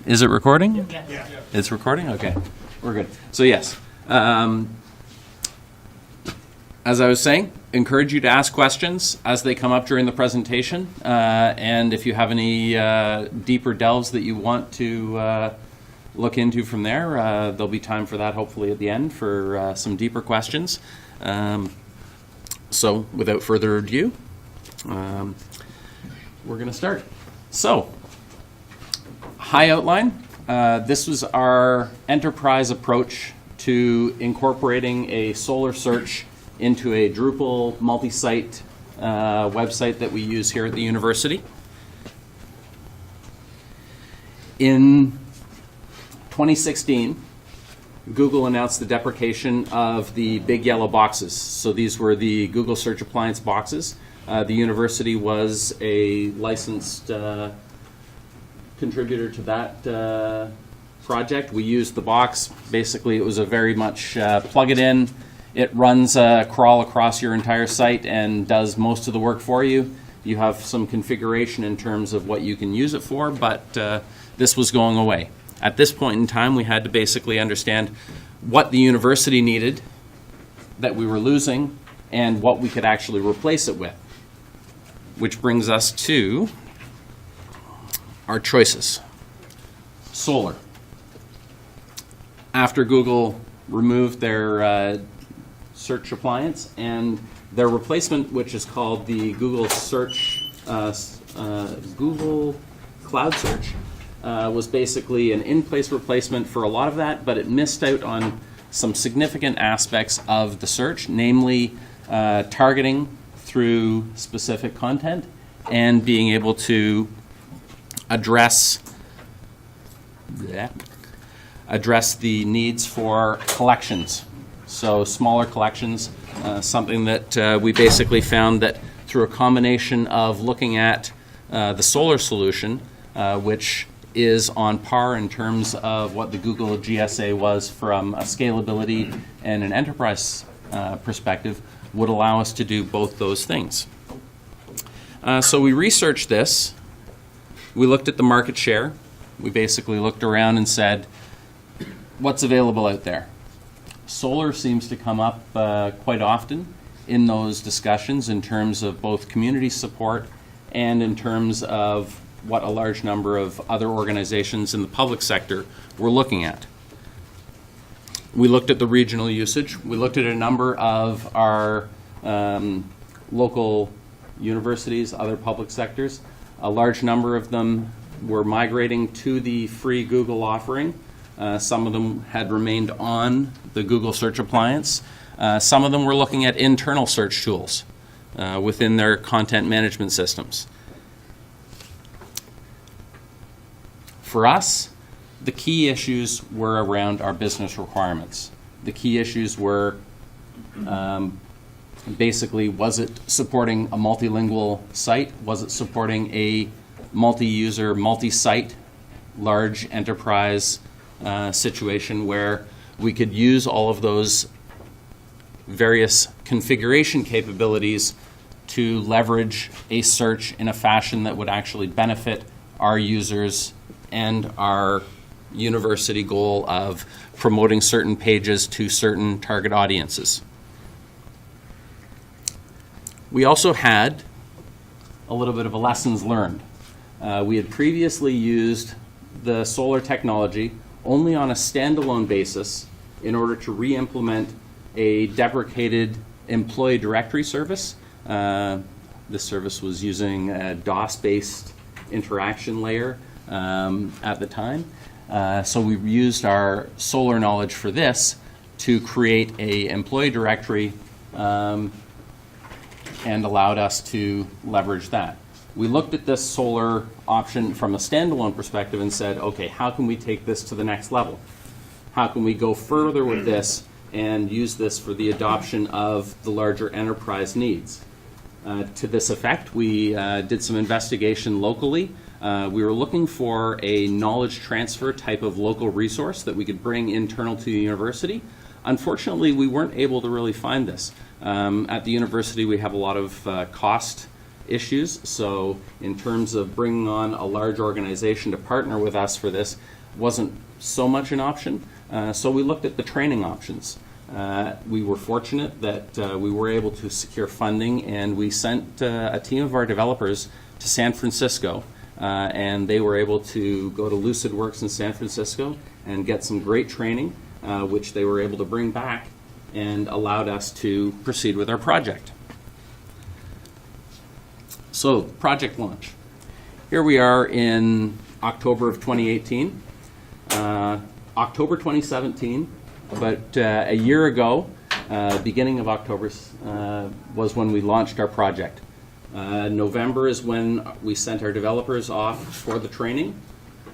Is it recording? Yeah. It's recording? Okay, we're good. So yes, as I was saying, encourage you to ask questions as they come up during the presentation. And if you have any deeper delves that you want to look into from there, there'll be time for that hopefully at the end for some deeper questions. So without further ado, we're going to start. So, high outline. This was our enterprise approach to incorporating a Solr search into a Drupal multi-site website that we use here at the university. In 2016, Google announced the deprecation of the big yellow boxes. So these were the Google Search Appliance boxes. The university was a licensed contributor to that project. We used the box. Basically, it was a very much plug it in. It runs a crawl across your entire site and does most of the work for you. You have some configuration in terms of what you can use it for, but this was going away. At this point in time, we had to basically understand what the university needed that we were losing and what we could actually replace it with. Which brings us to our choices. Solr. After Google removed their search appliance and their replacement, which is called the Google Search, Google Cloud Search, was basically an in-place replacement for a lot of that, but it missed out on some significant aspects of the search, namely targeting through specific content and being able to address the needs for collections. So smaller collections, something that we basically found that through a combination of looking at the Solr solution, which is on par in terms of what the Google GSA was from a scalability and an enterprise perspective, would allow us to do both those things. So we researched this. We looked at the market share. We basically looked around and said, what's available out there? Solr seems to come up quite often in those discussions in terms of both community support and in terms of what a large number of other organizations in the public sector were looking at. We looked at the regional usage. We looked at a number of our local universities, other public sectors. A large number of them were migrating to the free Google offering. Some of them had remained on the Google Search Appliance. Some of them were looking at internal search tools within their content management systems. For us, the key issues were around our business requirements. The key issues were basically, was it supporting a multilingual site? Was it supporting a multi-user, multi-site, large enterprise situation where we could use all of those various configuration capabilities to leverage a search in a fashion that would actually benefit our users and our university goal of promoting certain pages to certain target audiences. We also had a little bit of a lessons learned. We had previously used the Solr technology only on a standalone basis in order to re-implement a deprecated employee directory service. This service was using a DOS-based interaction layer at the time. So we used our Solr knowledge for this to create a employee directory and allowed us to leverage that. We looked at this Solr option from a standalone perspective and said, okay, how can we take this to the next level? How can we go further with this and use this for the adoption of the larger enterprise needs? To this effect, we did some investigation locally. We were looking for a knowledge transfer type of local resource that we could bring internal to the university. Unfortunately, we weren't able to really find this. At the university, we have a lot of cost issues. So in terms of bringing on a large organization to partner with us for this wasn't so much an option. So we looked at the training options. We were fortunate that we were able to secure funding, and we sent a team of our developers to San Francisco, and they were able to go to LucidWorks in San Francisco and get some great training, which they were able to bring back and allowed us to proceed with our project. So, project launch. Here we are in October of 2018, October 2017, but a year ago, beginning of October, was when we launched our project. November is when we sent our developers off for the training,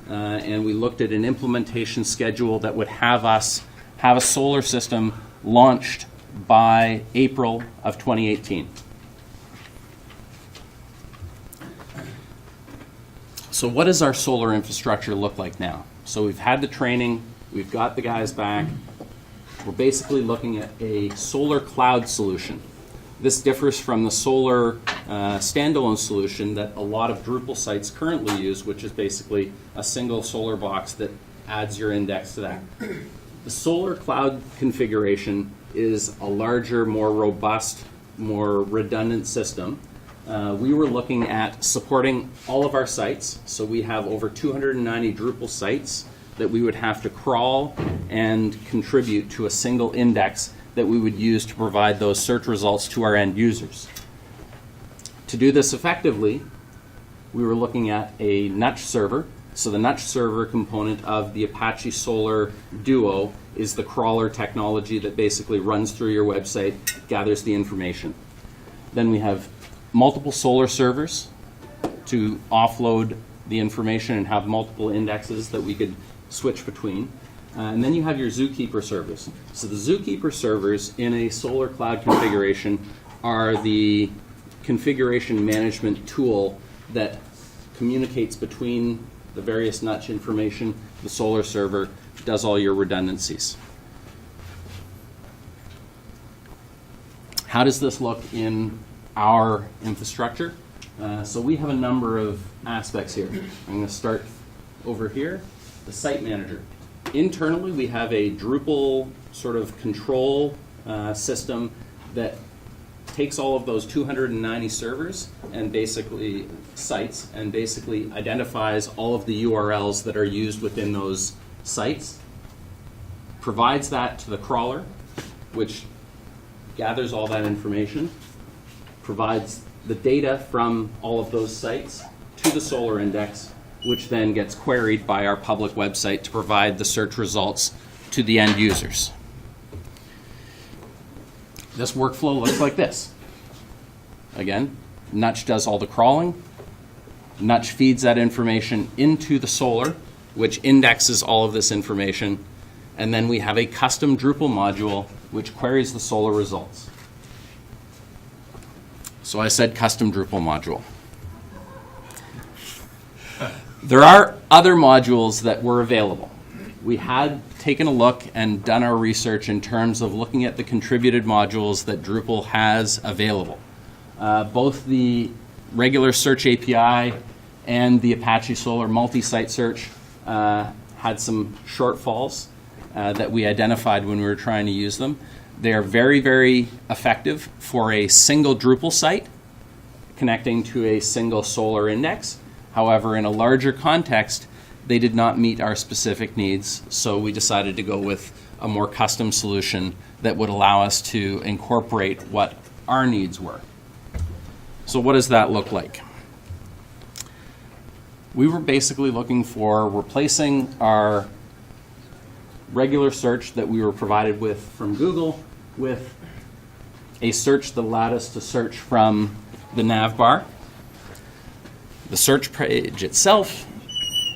and we looked at an implementation schedule that would have us have a solar system launched by April of 2018. So what does our solar infrastructure look like now? So we've had the training, we've got the guys back. We're basically looking at a solar cloud solution. This differs from the solar standalone solution that a lot of Drupal sites currently use, which is basically a single solar box that adds your index to that. The solar cloud configuration is a larger, more robust, more redundant system. We were looking at supporting all of our sites. So we have over 290 Drupal sites that we would have to crawl and contribute to a single index that we would use to provide those search results to our end users. To do this effectively, we were looking at a Nutch server. So the Nutch server component of the Apache Solr Duo is the crawler technology that basically runs through your website, gathers the information. Then we have multiple Solr servers to offload the information and have multiple indexes that we could switch between. And then you have your Zookeeper servers. So the Zookeeper servers in a Solr cloud configuration are the configuration management tool that communicates between the various Nutch information. The Solr server does all your redundancies. How does this look in our infrastructure? So we have a number of aspects here. I'm going to start over here, the site manager. Internally, we have a Drupal sort of control system that takes all of those 290 servers and basically sites and basically identifies all of the URLs that are used within those sites, provides that to the crawler, which gathers all that information, provides the data from all of those sites to the Solr index, which then gets queried by our public website to provide the search results to the end users. This workflow looks like this. Again, Nutch does all the crawling. Nutch feeds that information into the Solr, which indexes all of this information. And then we have a custom Drupal module which queries the Solr results. So I said custom Drupal module. There are other modules that were available. We had taken a look and done our research in terms of looking at the contributed modules that Drupal has available. Both the regular search API and the Apache Solr multi-site search had some shortfalls that we identified when we were trying to use them. They are very, very effective for a single Drupal site connecting to a single Solr index. However, in a larger context, they did not meet our specific needs, so we decided to go with a more custom solution that would allow us to incorporate what our needs were. So what does that look like? We were basically looking for replacing our regular search that we were provided with from Google with a search that allowed us to search from the nav bar, the search page itself,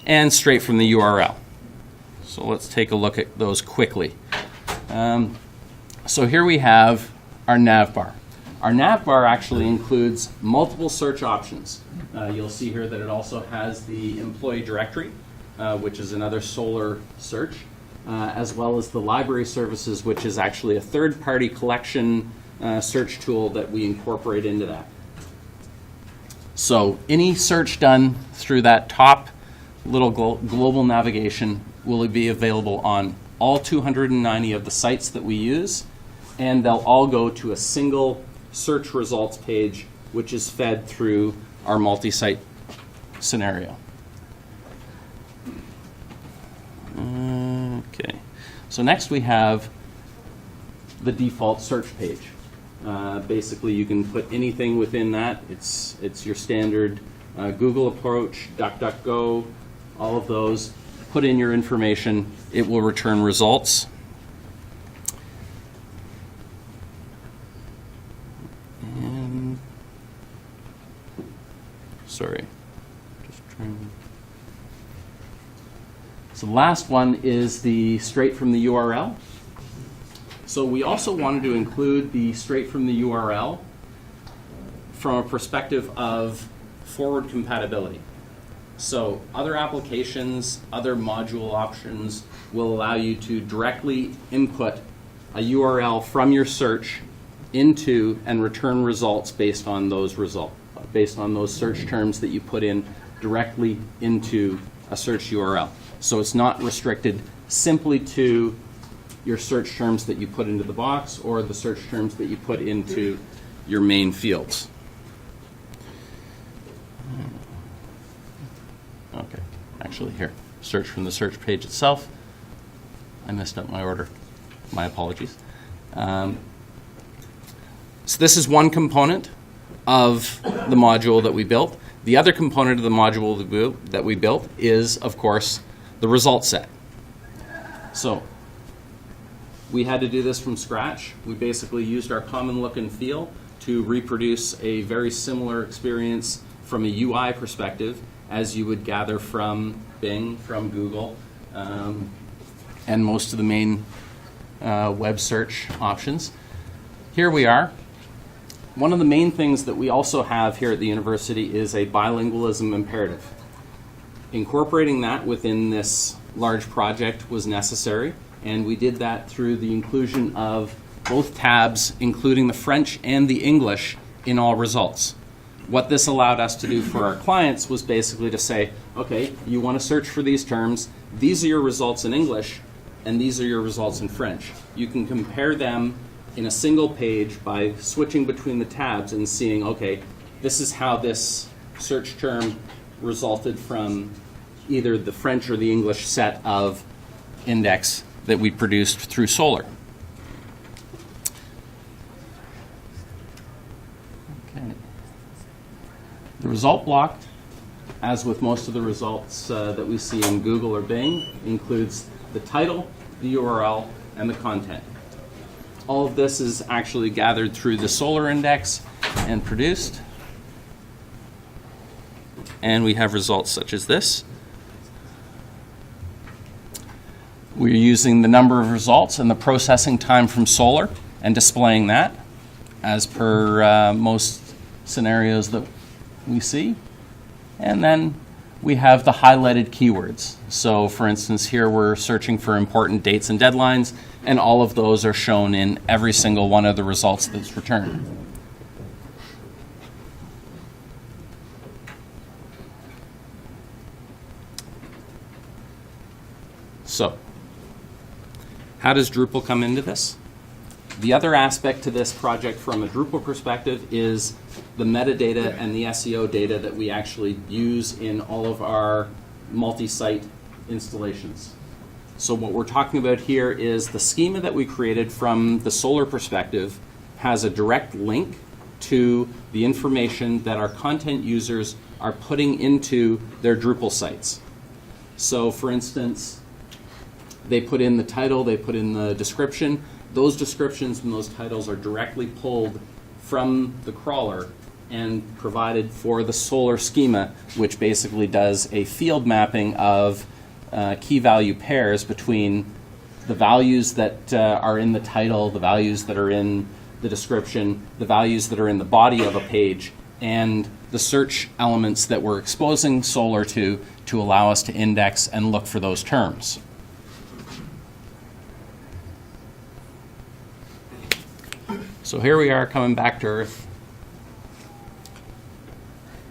and straight from the URL. So let's take a look at those quickly. So here we have our nav bar. Our nav bar actually includes multiple search options. You'll see here that it also has the employee directory, which is another Solr search, as well as the library services, which is actually a third-party collection search tool that we incorporate into that. So any search done through that top little global navigation will be available on all 290 of the sites that we use, and they'll all go to a single search results page, which is fed through our multi-site scenario. Okay, so next we have the default search page. Basically, you can put anything within that. It's your standard Google approach, DuckDuckGo, all of those. Put in your information, it will return results. And sorry, just trying. So the last one is the straight from the URL. So we also wanted to include the straight from the URL from a perspective of forward compatibility. So other applications, other module options will allow you to directly input a URL from your search into and return results based on those search terms that you put in directly into a search URL. So it's not restricted simply to your search terms that you put into the box or the search terms that you put into your main fields. Okay, actually here, search from the search page itself. I messed up my order. My apologies. So this is one component of the module that we built. The other component of the module that we built is, of course, the result set. So we had to do this from scratch. We basically used our common look and feel to reproduce a very similar experience from a UI perspective as you would gather from Bing, from Google, and most of the main web search options. Here we are. One of the main things that we also have here at the university is a bilingualism imperative. Incorporating that within this large project was necessary, and we did that through the inclusion of both tabs, including the French and the English, in all results. What this allowed us to do for our clients was basically to say, okay, you want to search for these terms, these are your results in English, and these are your results in French. You can compare them in a single page by switching between the tabs and seeing, okay, this is how this search term resulted from either the French or the English set of index that we produced through Solr. Okay. The result block, as with most of the results that we see in Google or Bing, includes the title, the URL, and the content. All of this is actually gathered through the Solr index and produced. And we have results such as this. We're using the number of results and the processing time from Solr and displaying that as per most scenarios that we see. And then we have the highlighted keywords. So for instance, here we're searching for important dates and deadlines, and all of those are shown in every single one of the results that's returned. So, how does Drupal come into this? The other aspect to this project from a Drupal perspective is the metadata and the SEO data that we actually use in all of our multi-site installations. So what we're talking about here is the schema that we created from the Solr perspective has a direct link to the information that our content users are putting into their Drupal sites. So for instance, they put in the title, they put in the description. Those descriptions and those titles are directly pulled from the crawler and provided for the Solr schema, which basically does a field mapping of key value pairs between the values that are in the title, the values that are in the description, the values that are in the body of a page, and the search elements that we're exposing Solr to allow us to index and look for those terms. So here we are coming back to Earth.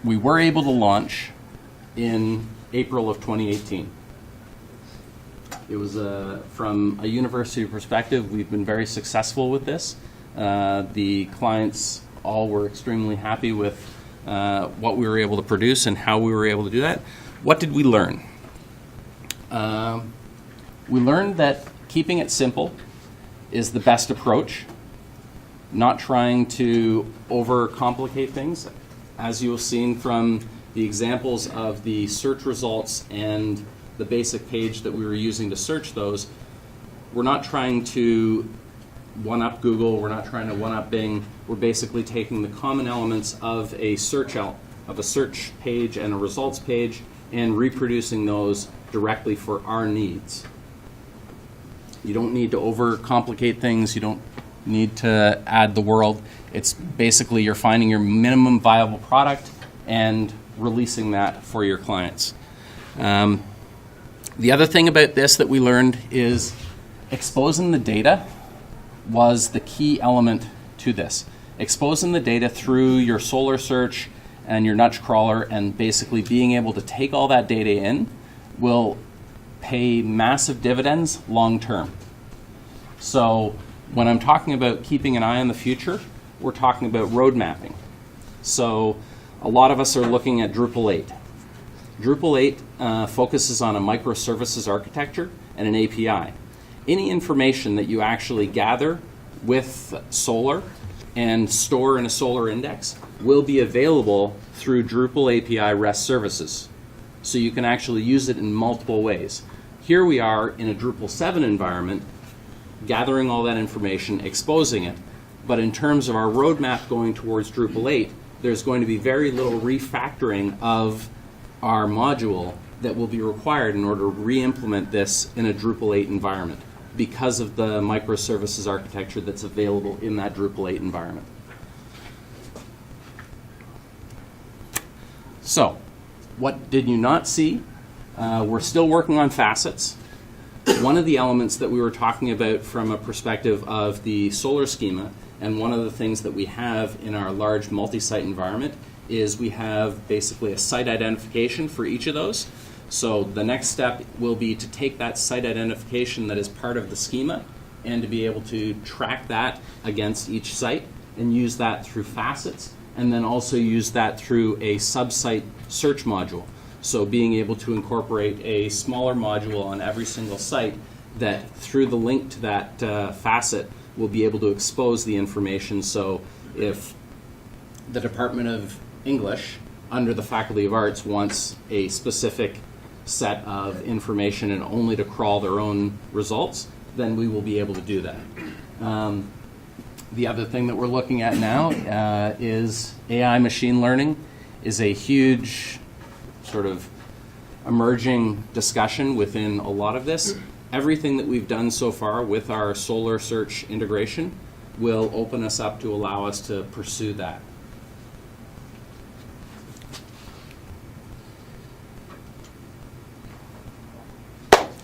we were able to launch in April of 2018. It was from a university perspective, we've been very successful with this. The clients all were extremely happy with what we were able to produce and how we were able to do that. What did we learn? We learned that keeping it simple is the best approach, not trying to overcomplicate things. As you have seen from the examples of the search results and the basic page that we were using to search those, we're not trying to one-up Google, we're not trying to one-up Bing. We're basically taking the common elements of a search page and a results page and reproducing those directly for our needs. You don't need to overcomplicate things. You don't need to add the world. It's basically you're finding your minimum viable product and releasing that for your clients. The other thing about this that we learned is exposing the data was the key element to this. Exposing the data through your Solr search and your nudge crawler and basically being able to take all that data in will pay massive dividends long term. So when I'm talking about keeping an eye on the future, we're talking about road mapping. So a lot of us are looking at Drupal 8. Drupal 8 focuses on a microservices architecture and an API. Any information that you actually gather with Solr and store in a Solr index will be available through Drupal API REST services. So you can actually use it in multiple ways. Here we are in a Drupal 7 environment, gathering all that information, exposing it. But in terms of our roadmap going towards Drupal 8, there's going to be very little refactoring of our module that will be required in order to re-implement this in a Drupal 8 environment because of the microservices architecture that's available in that Drupal 8 environment. So, what did you not see? We're still working on facets. One of the elements that we were talking about from a perspective of the Solr schema, and one of the things that we have in our large multi-site environment is we have basically a site identification for each of those. So the next step will be to take that site identification that is part of the schema and to be able to track that against each site and use that through facets, and then also use that through a sub-site search module. So being able to incorporate a smaller module on every single site that through the link to that facet will be able to expose the information. So if the Department of English under the Faculty of Arts wants a specific set of information and only to crawl their own results, then we will be able to do that. The other thing that we're looking at now is AI machine learning is a huge sort of emerging discussion within a lot of this. Everything that we've done so far with our Solr search integration will open us up to allow us to pursue that.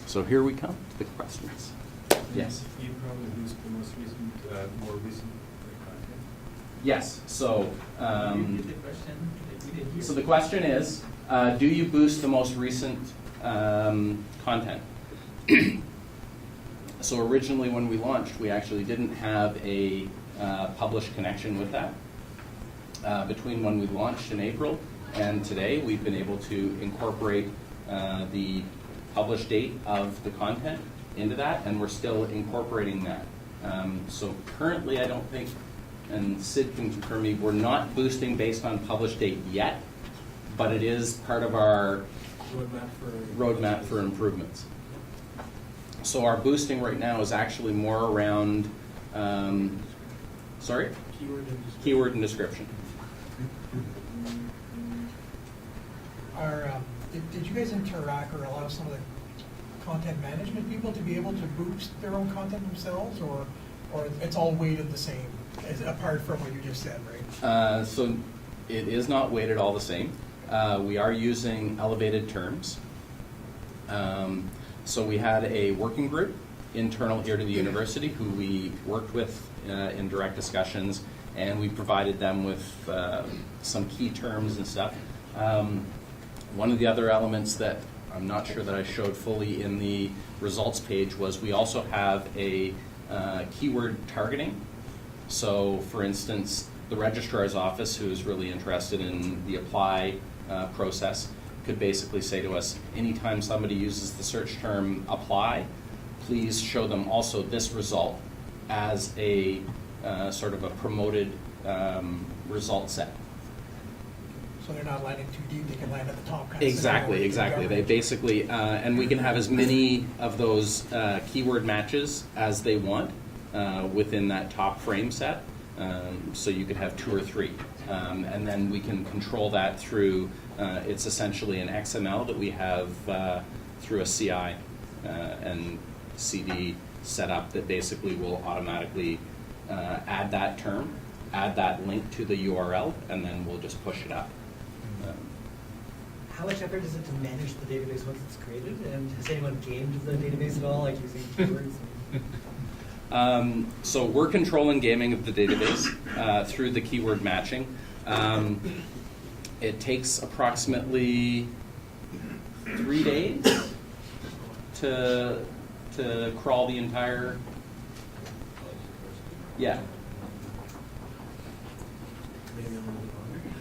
So here we come to the questions. Yes? You probably boost the most recent, more recent content. Yes. So, Can you repeat the question? We didn't hear. so the question is, do you boost the most recent content? So originally when we launched, we actually didn't have a published connection with that. Between when we launched in April and today, we've been able to incorporate the published date of the content into that, and we're still incorporating that. So currently, I don't think, and Sid can confirm me, we're not boosting based on published date yet, but it is part of our roadmap for improvements. So our boosting right now is actually more around, sorry? Keyword and description. Did you guys interact or allow some of the content management people to be able to boost their own content themselves, or it's all weighted the same, apart from what you just said, right? So it is not weighted all the same. We are using elevated terms. So we had a working group internal here to the university who we worked with in direct discussions, and we provided them with some key terms and stuff. One of the other elements that I'm not sure that I showed fully in the results page was we also have a keyword targeting. So, for instance, the registrar's office, who is really interested in the apply process, could basically say to us, anytime somebody uses the search term apply, please show them also this result as a sort of a promoted result set. So they're not landing too deep, they can land at the top. Kind Exactly, exactly. They basically, and we can have as many of those keyword matches as they want within that top frame set. So you could have 2 or 3. And then we can control that through, it's essentially an XML that we have through a CI and CD setup that basically will automatically add that term, add that link to the URL, and then we'll just push it up. How much effort is it to manage the database once it's created? And has anyone gamed the database at all, like using keywords? So we're controlling gaming of the database through the keyword matching. It takes approximately 3 days to crawl the entire. Yeah.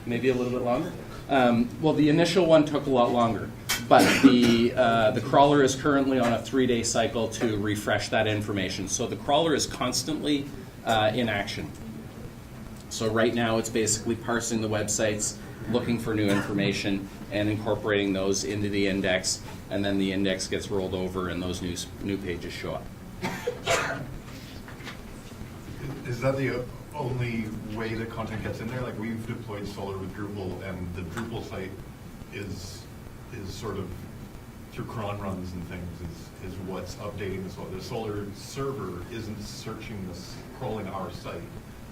Maybe a little bit longer. Well, the initial one took a lot longer, but the crawler is currently on a 3-day cycle to refresh that information. So the crawler is constantly in action. So right now it's basically parsing the websites, looking for new information, and incorporating those into the index, and then the index gets rolled over and those new pages show up. Is that the only way that content gets in there? Like, we've deployed Solr with Drupal, and the Drupal site is sort of through cron runs and things is what's updating the Solr. The Solr server isn't searching this, crawling our site.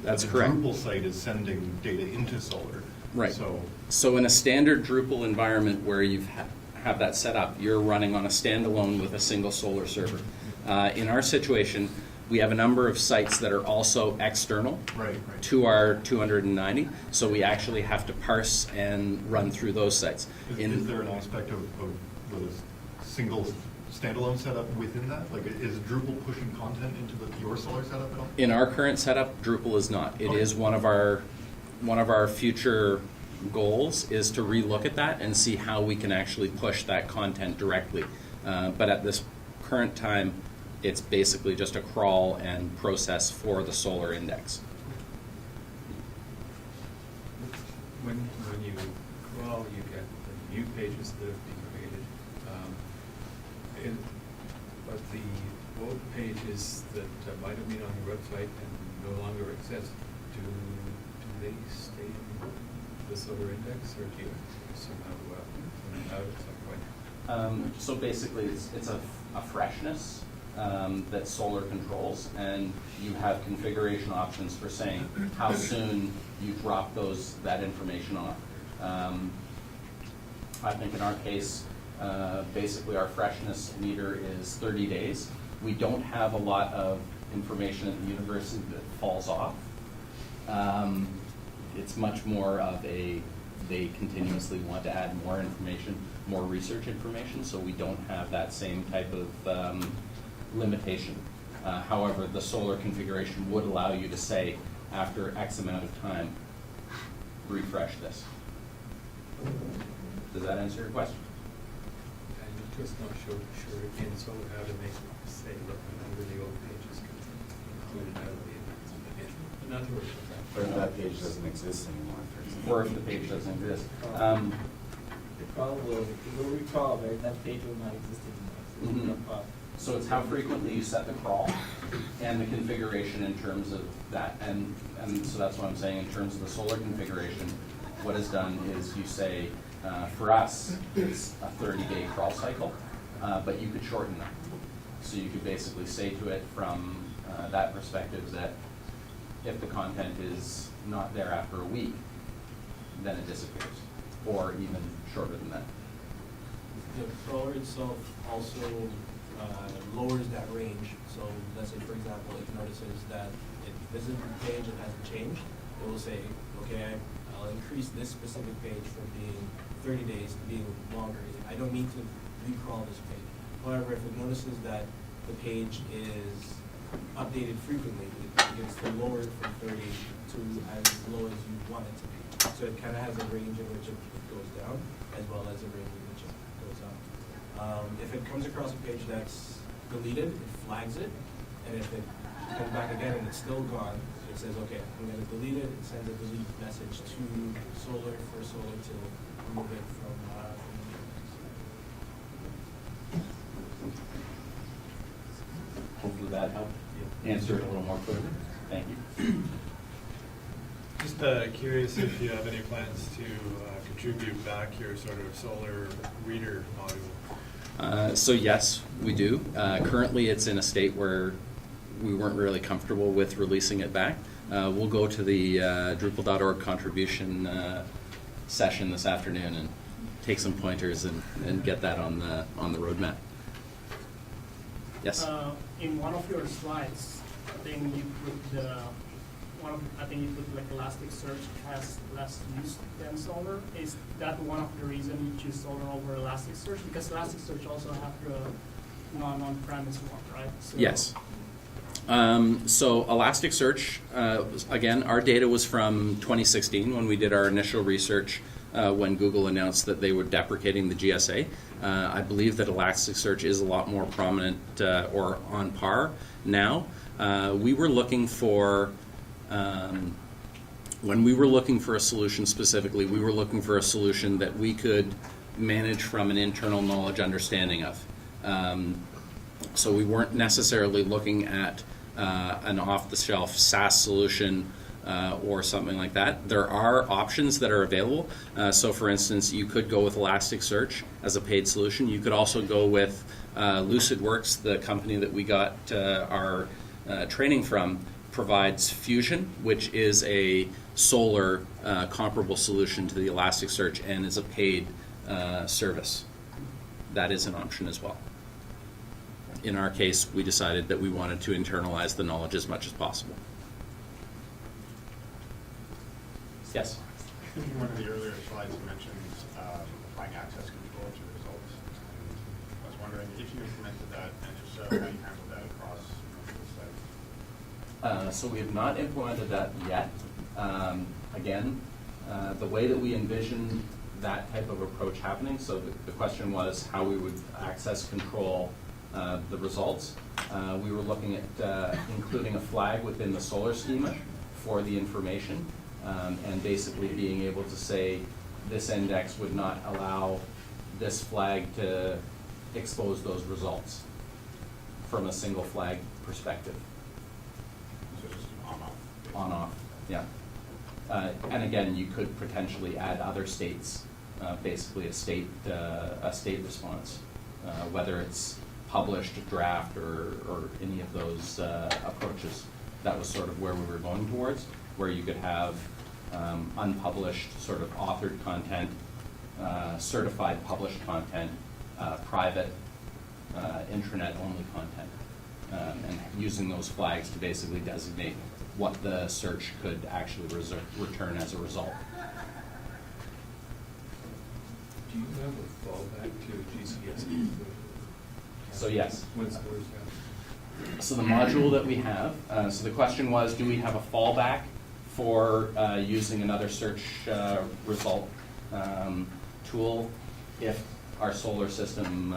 That's the correct. Drupal site is sending data into Solr. Right. So in a standard Drupal environment where you have that set up, you're running on a standalone with a single Solr server. In our situation, we have a number of sites that are also external right. to our 290, so we actually have to parse and run through those sites. Is there an aspect of the single standalone setup within that? Like, is Drupal pushing content into your Solr setup at all? In our current setup, Drupal is not. It is one of our future goals is to relook at that and see how we can actually push that content directly. But at this current time, it's basically just a crawl and process for the Solr index. When you crawl, you get the new pages that have been created. But the old pages that might have been on your website and no longer exist, do they stay in the Solr index, or do you somehow clean them out at some point? So basically, it's a freshness that Solr controls, and you have configuration options for saying how soon you drop that information off. I think in our case, basically our freshness meter is 30 days. We don't have a lot of information at the university that falls off. It's much more of they continuously want to add more information, more research information, so we don't have that same type of limitation. However, the Solr configuration would allow you to say, after X amount of time, refresh this. Does that answer your question? I'm just not sure in Solr how to make say, look, under the old pages included out of the index. Not to worry about that. But if that page doesn't exist anymore, for example. Or if the page doesn't exist. The crawl will recrawl, right? That page will not exist anymore. So it'll Mhm. jump off. So it's how frequently you set the crawl and the configuration in terms of that. And so that's what I'm saying in terms of the Solr configuration. What is done is you say, for us, it's a 30-day crawl cycle, but you could shorten that. So you could basically say to it from that perspective that if the content is not there after a week, then it disappears, or even shorter than that. The crawler itself also lowers that range. So let's say, for example, if it notices that it visits the page and hasn't changed, it will say, okay, I'll increase this specific page from being 30 days to being longer. I don't need to recrawl this page. However, if it notices that the page is updated frequently, it gets lowered from 30 to as low as you want it to be. So it kind of has a range in which it goes down, as well as a range in which it goes up. If it comes across a page that's deleted, it flags it, and if it comes back again and it's still gone, it says, okay, I'm going to delete it. It sends a delete message to Solr for Solr to remove it from the Hopefully that helped answer it a little more clearly. Thank you. Just curious if you have any plans to contribute back your sort of Solr reader module. So yes, we do. Currently, it's in a state where we weren't really comfortable with releasing it back. We'll go to the Drupal.org contribution session this afternoon and take some pointers and get that on the roadmap. Yes. In one of your slides, I think you put like Elasticsearch has less use than Solr. Is that one of the reasons you choose Solr over Elasticsearch? Because Elasticsearch also have the non-on-premise one, right? So Yes. So Elasticsearch, again, our data was from 2016 when we did our initial research when Google announced that they were deprecating the GSA. I believe that Elasticsearch is a lot more prominent or on par now. We were looking for, when we were looking for a solution specifically, we were looking for a solution that we could manage from an internal knowledge understanding of. So we weren't necessarily looking at an off-the-shelf SaaS solution or something like that. There are options that are available. So for instance, you could go with Elasticsearch as a paid solution. You could also go with LucidWorks, the company that we got our training from, provides Fusion, which is a Solr comparable solution to the Elasticsearch and is a paid service. That is an option as well. In our case, we decided that we wanted to internalize the knowledge as much as possible. Yes? In one of the earlier slides, you mentioned applying access control to the results. And I was wondering if you implemented that, and if so, how you handled that across multiple sites. So we have not implemented that yet. Again, the way that we envision that type of approach happening, so the question was how we would access control the results. We were looking at including a flag within the Solr schema for the information, and basically being able to say this index would not allow this flag to expose those results from a single flag perspective. So just an on-off. On-off, yeah. And again, you could potentially add other states, basically a state response, whether it's published, draft, or any of those approaches. That was sort of where we were going towards, where you could have unpublished sort of authored content, certified published content, private intranet-only content, and using those flags to basically designate what the search could actually return as a result. Do you have a fallback to GCSE? So yes. When scores down? So the module that we have, so the question was, do we have a fallback for using another search result tool if our Solr system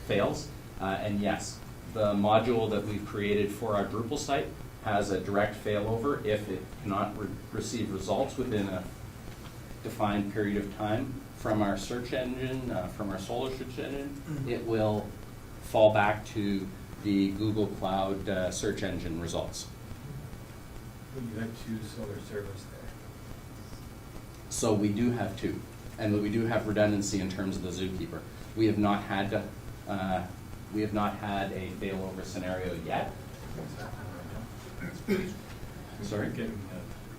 fails? And yes, the module that we've created for our Drupal site has a direct failover if it cannot receive results within a defined period of time from our search engine, from our Solr search engine. It will fall back to the Google Cloud search engine results. But you have two Solr servers there. So we do have two, and we do have redundancy in terms of the Zookeeper. We have not had a failover scenario yet. Sorry? You're getting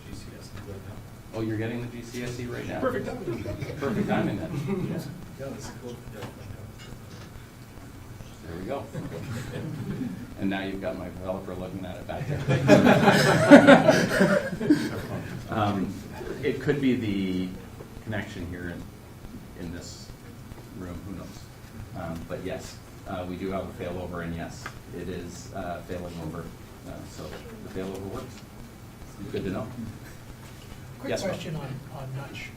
GCSE right now. Oh, you're getting the GCSE right now? Perfect timing. Perfect timing then. Yeah, that's cool. There we go. And now you've got my developer looking at it back there. It could be the connection here in this room, who knows? But yes, we do have a failover, and yes, it is failing over. So the failover works. Good to know. Quick Yes, Rob. question on Nudge.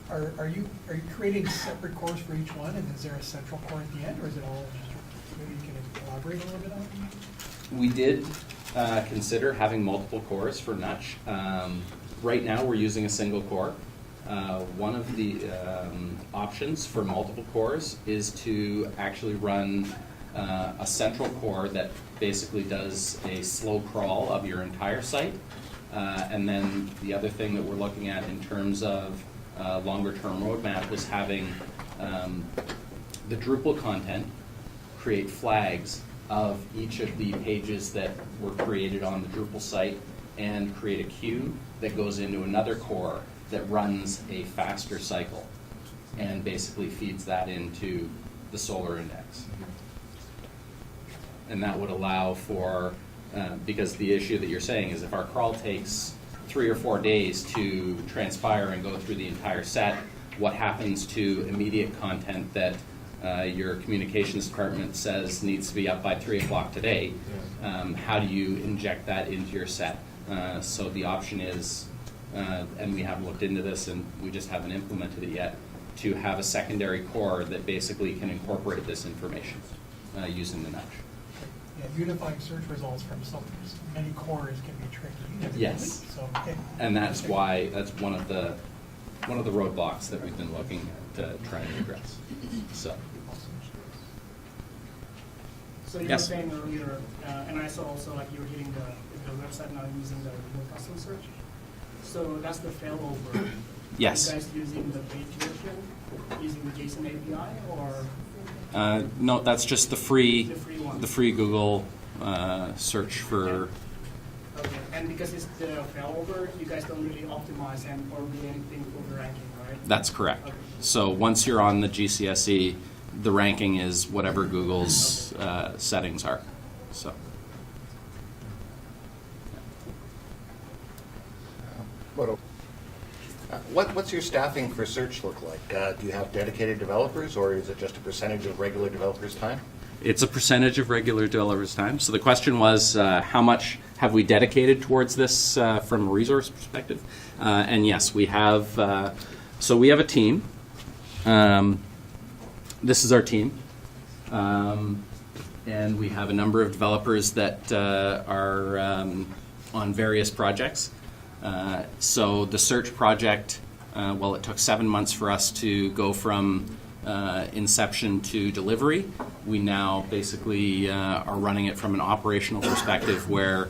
Are you creating separate cores for each one, and is there a central core at the end, or is it all just, maybe you can elaborate a little bit on it? We did consider having multiple cores for Nutch. Right now, we're using a single core. One of the options for multiple cores is to actually run a central core that basically does a slow crawl of your entire site. And then the other thing that we're looking at in terms of longer-term roadmap was having the Drupal content create flags of each of the pages that were created on the Drupal site and create a queue that goes into another core that runs a faster cycle and basically feeds that into the Solr index. And that would allow for, because the issue that you're saying is if our crawl takes 3 or 4 days to transpire and go through the entire set, what happens to immediate content that your communications department says needs to be up by 3 o'clock today? How do you inject that into your set? So the option is, and we haven't looked into this and we just haven't implemented it yet, to have a secondary core that basically can incorporate this information using the Nudge. Yeah, unifying search results from many cores can be tricky. Yes. So, okay. And that's why, that's one of the roadblocks that we've been looking at trying to address. So. So you were Yes. saying earlier, and I saw also like you were hitting the website now using the remote custom search. So that's the failover. Yes. Are you guys using the paid version, using the JSON API, or No, that's just the free one? the free Google search for. Okay. And because it's the failover, you guys don't really optimize and or do anything for the ranking, right? That's correct. Okay. So once you're on the GCSE, the ranking is whatever Google's settings are. So. What's your staffing for search look like? Do you have dedicated developers, or is it just a percentage of regular developers' time? It's a percentage of regular developers' time. So the question was, how much have we dedicated towards this from a resource perspective? And yes, we have. So we have a team. This is our team. And we have a number of developers that are on various projects. So the search project, well, it took 7 months for us to go from inception to delivery. We now basically are running it from an operational perspective where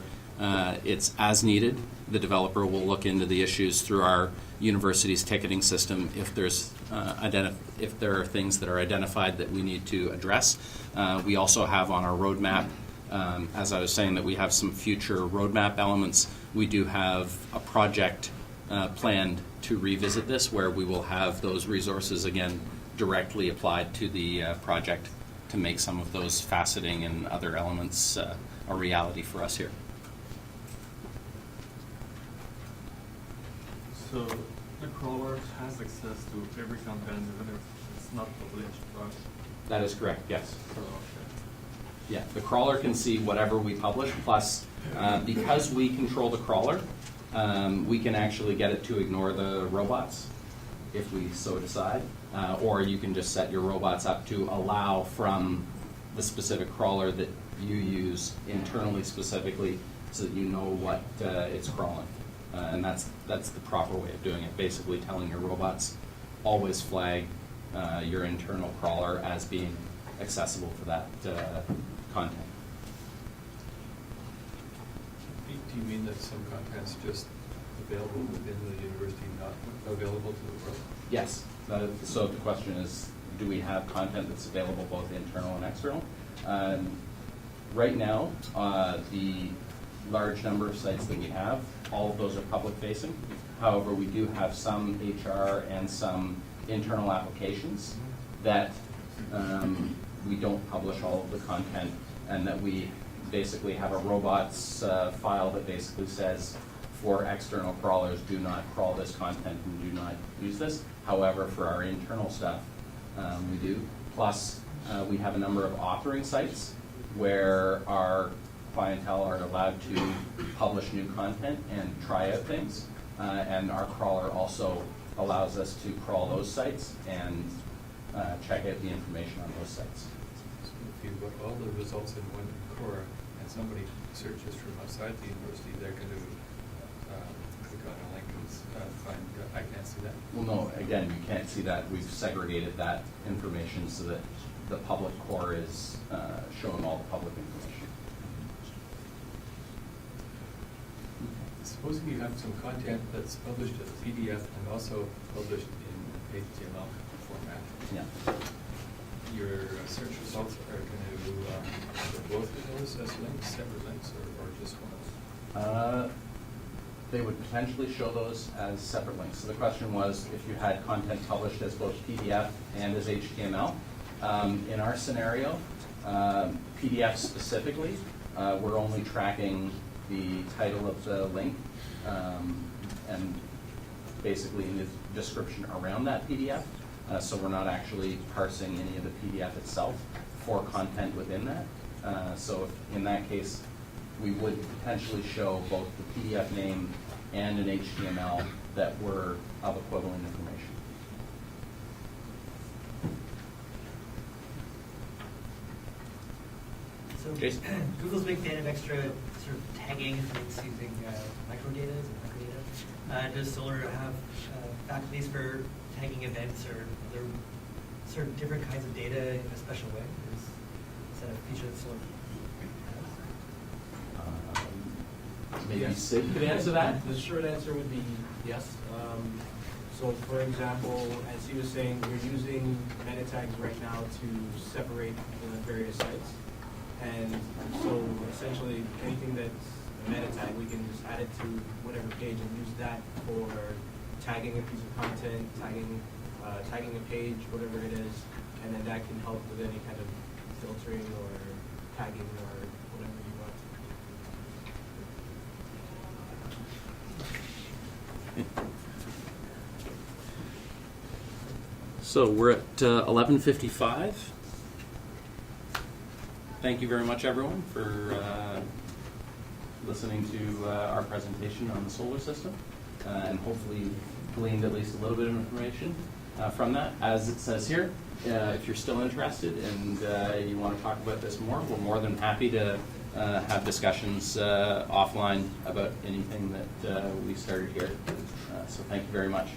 it's as needed. The developer will look into the issues through our university's ticketing system if there's if there are things that are identified that we need to address. We also have on our roadmap, as I was saying, that we have some future roadmap elements. We do have a project planned to revisit this where we will have those resources again directly applied to the project to make some of those faceting and other elements a reality for us here. So the crawler has access to every content even if it's not published, right? That is correct, yes. So, okay. Yeah, the crawler can see whatever we publish, plus because we control the crawler, we can actually get it to ignore the robots if we so decide, or you can just set your robots up to allow from the specific crawler that you use internally specifically so that you know what it's crawling. And that's the proper way of doing it, basically telling your robots always flag your internal crawler as being accessible for that content. Do you mean that some content's just available within the university, not available to the world? Yes. So the question is, do we have content that's available both internal and external? Right now, the large number of sites that we have, all of those are public facing. However, we do have some HR and some internal applications that we don't publish all of the content, and that we basically have a robots file that basically says for external crawlers, do not crawl this content and do not use this. However, for our internal stuff, we do. Plus, we have a number of authoring sites where our clientele are allowed to publish new content and try out things. And our crawler also allows us to crawl those sites and check out the information on those sites. So if you've got all the results in one core and somebody searches from outside the university, they're going to click on a link and find, I can't see that. Well, no, again, you can't see that. We've segregated that information so that the public core is showing all the public information. Supposing you have some content that's published as PDF and also published in HTML format. Yeah. Your search results are going to show both of those as links, separate links, or just one? They would potentially show those as separate links. So the question was if you had content published as both PDF and as HTML. In our scenario, PDF specifically, we're only tracking the title of the link and basically the description around that PDF. So we're not actually parsing any of the PDF itself for content within that. So if, in that case, we would potentially show both the PDF name and an HTML that were of equivalent information. So Jason? Google's a big fan of extra sort of tagging and things using microdata. Is it microdata? Does Solr have faculties for tagging events or other sort of different kinds of data in a special way? Is that a feature that Solr has? Maybe Sid could answer that? The short answer would be yes. So for example, as he was saying, we're using meta tags right now to separate the various sites. And so essentially anything that's a meta tag, we can just add it to whatever page and use that for tagging a piece of content, tagging a page, whatever it is, and then that can help with any kind of filtering or tagging or whatever you want. So we're at 11:55. Thank you very much, everyone, for listening to our presentation on the solar system, and hopefully you gleaned at least a little bit of information from that. As it says here, if you're still interested and you want to talk about this more, we're more than happy to have discussions offline about anything that we started here. So thank you very much.